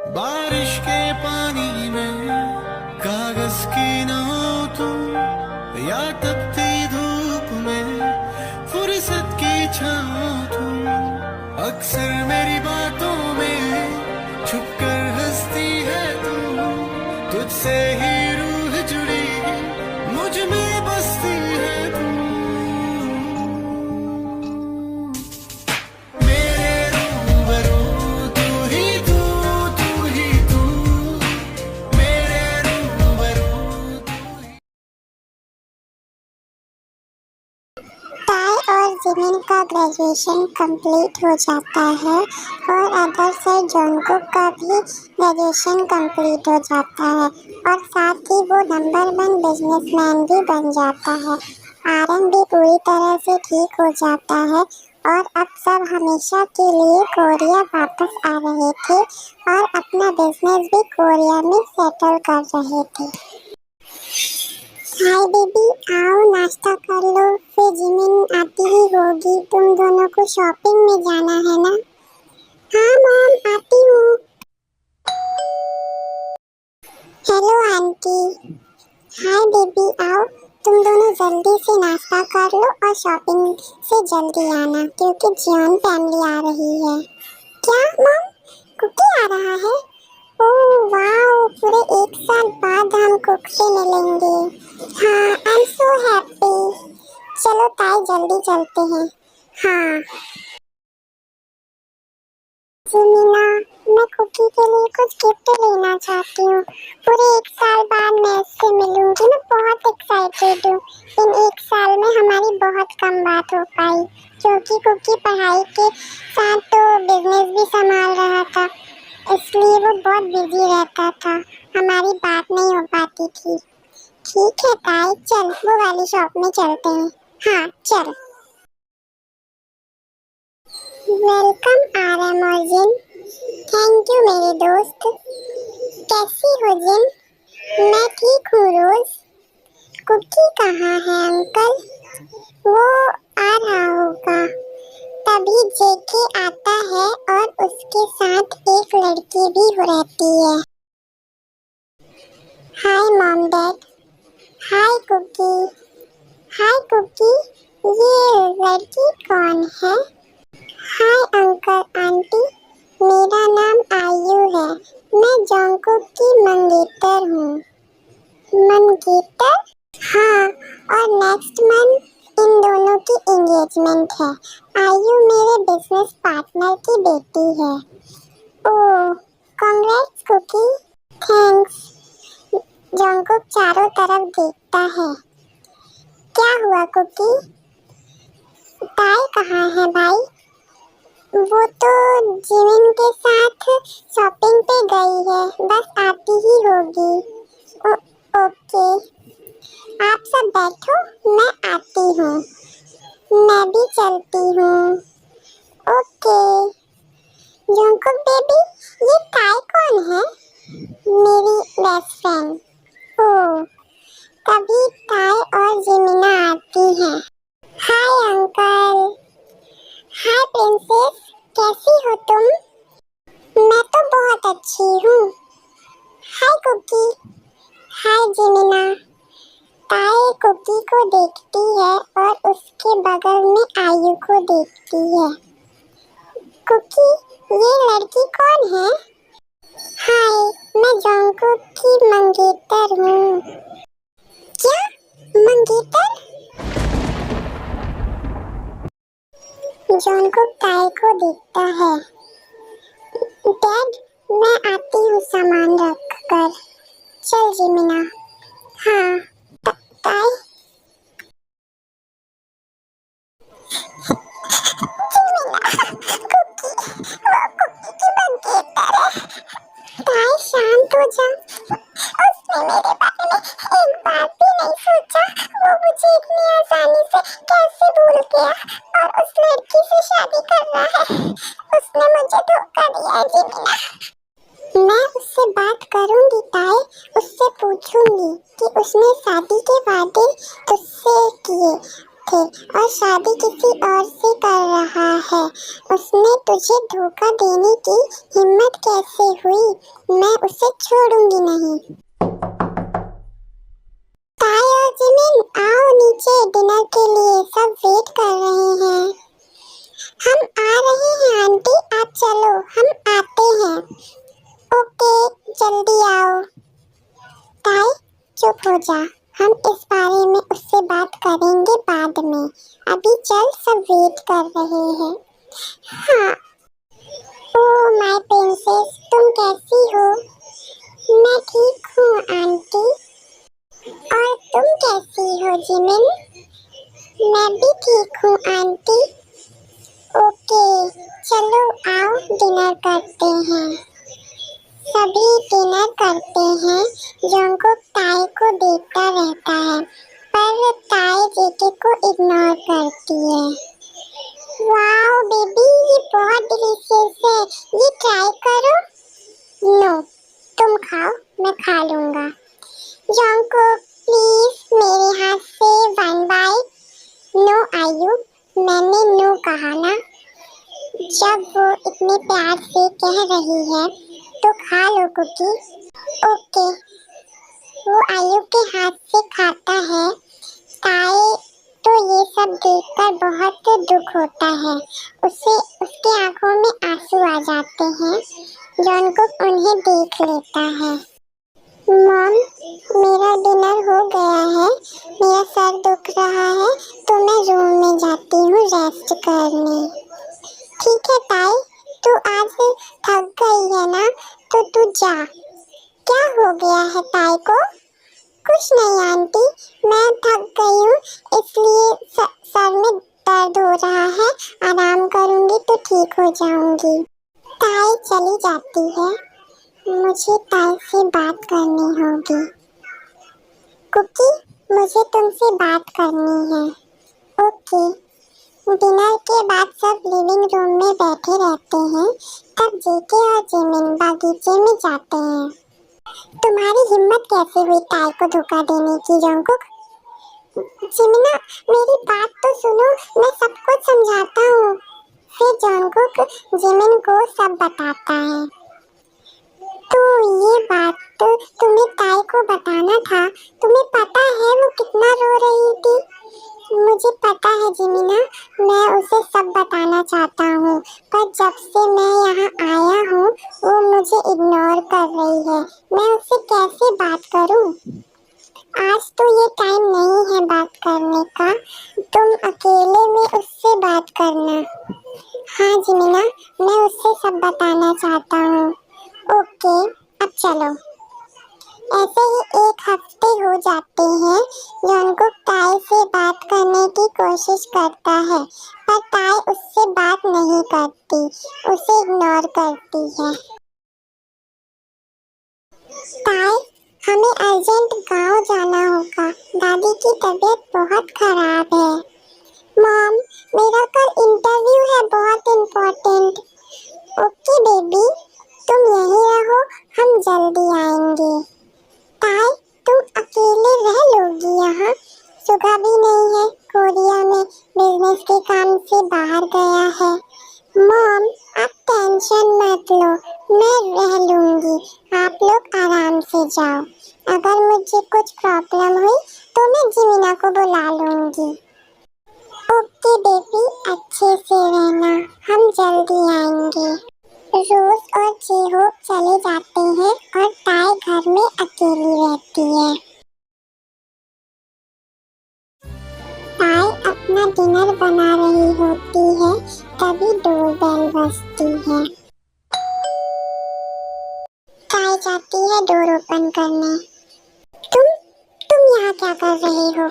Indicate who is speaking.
Speaker 1: बारिश के पानी में कागज की नाव तुम, या तपती धूप में फुर्सत की छाँव तुम। अक्सर मेरी बातों में छुपकर हंसती है तुम, तुझसे ही रूह जुड़ी मुझ में बसती है तू। मेरे रूबरू तू ही तू, तू ही तू, मेरे रूबरू तू ही।
Speaker 2: ताई और जिमिन का ग्रेजुएशन कंप्लीट हो जाता है और अदर से जॉनकुक का भी ग्रेजुएशन कंप्लीट हो जाता है और साथ ही वो नंबर 1 बिजनेसमैन भी बन जाता है। आरएम भी पूरी तरह से ठीक हो जाता है और अब सब हमेशा के लिए कोरिया वापस आ रहे थे और अपना बिजनेस भी कोरिया में सेटल कर रहे थे। हाय बेबी, आओ नाश्ता कर लो, फिर जिमिन आती ही होगी। तुम दोनों को शॉपिंग में जाना है ना? हाँ मॉम, आती हूँ। Hello aunty. हाय बेबी, आओ तुम दोनों जल्दी से नाश्ता कर लो और शॉपिंग से जल्दी आना क्योंकि जियोन फैमिली आ रही है। क्या मॉम, कुकी आ रहा है? ओह वाओ, पूरे 1 साल बाद हम कुक से मिलेंगे। हाँ, आई एम सो हैप्पी। चलो ताई, जल्दी चलते हैं। हाँ जिमिना, मैं कुकी के लिए कुछ गिफ्ट लेना चाहती हूँ। पूरे 1 साल बाद मैं उससे मिलूंगी। मैं बहुत एक्साइटेड हूँ। इन 1 साल में हमारी बहुत कम बात हो पाई क्योंकि कुकी पढ़ाई के साथ तो बिजनेस भी संभाल रहा था, इसलिए वो बहुत बिजी रहता था। हमारी बात नहीं हो पाती थी। ठीक है ताई, चल वो वाली शॉप में चलते हैं। हाँ चल। वेलकम आरएम और जिन। थैंक यू मेरे दोस्त। कैसी हो जिन? मैं ठीक हूँ रोज। कुकी कहाँ है अंकल? वो आ रहा होगा। तभी जेके आता है और उसके साथ एक लड़की भी रहती है। Hi mom dad. Hi Cookie. Hi Cookie, ये लड़की कौन है? हाय अंकल आंटी, मेरा नाम आयु है। मैं जॉनकुक की मंगेतर हूँ। मंगेतर? हाँ, और नेक्स्ट मंथ इन दोनों की एंगेजमेंट है। आयु मेरे बिजनेस पार्टनर की बेटी है। ओह, कांग्रेट्स कुकी। थैंक्स। जॉनकुक चारों तरफ देखता है। क्या हुआ कुकी? ताई कहाँ है भाई? वो तो जिमिन के साथ शॉपिंग पे गई है, बस आती ही होगी। ओके, आप सब बैठो, मैं आती हूँ। मैं भी चलती हूँ। ओके। जॉनकुक बेबी, ये ताई कौन है? मेरी बेस्ट फ्रेंड। ओह, तभी ताई और जिमिना आती हैं। Hi uncle. हाय प्रिंसेस, कैसी हो तुम? मैं तो बहुत अच्छी हूँ। हाय कुकी। हाय जिमिना। ताई कुकी को देखती है और उसके बगल में आयु को देखती है। कुकी, ये लड़की कौन है? हाय, मैं जॉनकुक की मंगेतर हूँ। क्या? मंगेतर? जॉनकुक ताई को देखता है। डैड, मैं आती हूँ सामान रख कर। चल जिमिना। हाँ ताई। ताई शांत हो जा। उसने मेरे बारे में एक बात भी नहीं सोचा। वो मुझे इतनी आसानी से कैसे भूल गया और उस लड़की से शादी कर रहा है। उसने मुझे धोखा दिया है जिमिना। मैं उससे बात करूंगी ताई, उससे पूछूंगी कि उसने शादी के वादे तुझसे किए थे और शादी किसी और से कर रहा है। उसने तुझे धोखा देने की हिम्मत कैसे हुई? मैं उसे छोड़ूंगी नहीं। ताई और जिमिन, आओ नीचे डिनर के लिए, सब वेट कर रहे हैं। हम आ रहे हैं आंटी, आप चलो, हम आते हैं। ओके, जल्दी आओ। ताई चुप हो जा, हम इस बारे में उससे बात करेंगे बाद में। अभी चल, सब वेट कर रहे हैं। हाँ। ओह माय प्रिंसेस, तुम कैसी हो? मैं ठीक हूँ आंटी। और तुम कैसी हो जिमिन? मैं भी ठीक हूँ आंटी। ओके, चलो आओ डिनर करते हैं। सभी डिनर करते हैं। जंगकुक ताई को देखता रहता है, पर ताई जेके को इग्नोर करती है। वाओ बेबी, ये बहुत डिलीशियस है, ये ट्राई करो। नो, तुम खाओ, मैं खा लूंगा। जंगकुक प्लीज मेरे हाथ से वन बाइट। नो आयु, मैंने नो कहा ना। जब वो इतने प्यार से कह रही है तो खा लो कुकी। ओके। वो आयु के हाथ से खाता है। ताई तो ये सब देखकर बहुत दुख होता है। उसे उसकी आंखों में आंसू आ जाते हैं। जॉनकुक उन्हें देख लेता है। मॉम, मेरा डिनर हो गया है, मेरा सर दुख रहा है, तो मैं रूम में जाती हूँ रेस्ट करने। ठीक है ताई, तू आज थक गई है ना, तो तू जा। क्या हो गया है ताई को? कुछ नहीं आंटी, मैं थक गई हूँ, इसलिए सर में दर्द हो रहा है, आराम करूँगी तो ठीक हो जाऊँगी। ताई चली जाती है। मुझे ताई से बात करनी होगी। कुकी, मुझे तुमसे बात करनी है। ओके। डिनर के बाद सब लिविंग रूम में बैठे रहते हैं। तब जेके और जिमिन बागीचे में जाते हैं। तुम्हारी हिम्मत कैसे हुई ताई को धोखा देने की जंगकुक? जिमिना, मेरी बात तो सुनो, मैं सब कुछ समझाता हूँ। फिर जंगकुक जिमिन को सब बताता है। तो ये बात तो तुम्हें ताई को बताना था। तुम्हें पता है वो कितना रो रही थी? मुझे पता है जिमिना, मैं उसे सब बताना चाहता हूँ, पर जब से मैं यहाँ आया हूँ वो मुझे इग्नोर कर रही है। मैं उससे कैसे बात करूँ? आज तो ये टाइम नहीं है बात करने का, तुम अकेले में उससे बात करना। हाँ जिमिना, मैं उससे सब बताना चाहता हूँ। ओके, अब चलो। ऐसे ही एक हफ्ते हो जाते हैं। जंगकुक ताई से बात करने की कोशिश करता है, पर ताई उससे बात नहीं करती, उसे इग्नोर करती है। ताई, हमें अर्जेंट गांव जाना होगा, दादी की तबीयत बहुत खराब है। मॉम, मेरा कल इंटरव्यू है, बहुत इम्पोर्टेंट। ओके बेबी, तुम यहीं रहो, हम जल्दी आएंगे। ताई, तुम अकेले रह लोगी यहाँ? सुगा भी नहीं है, कोरिया में बिजनेस के काम से बाहर गया है। मॉम, आप टेंशन मत लो, मैं रह लूंगी, आप लोग आराम से जाओ। अगर मुझे कुछ प्रॉब्लम हुई तो मैं जिमिना को बुला लूंगी। ओके बेबी, अच्छे से रहना, हम जल्दी आएंगे। रोज और जेहोक चले जाते हैं और ताई घर में अकेली रहती है। ताई अपना डिनर बना रही होती है, तभी डोरबेल बजती है। ताई जाती है डोर ओपन करने। तुम यहाँ क्या कर रहे हो?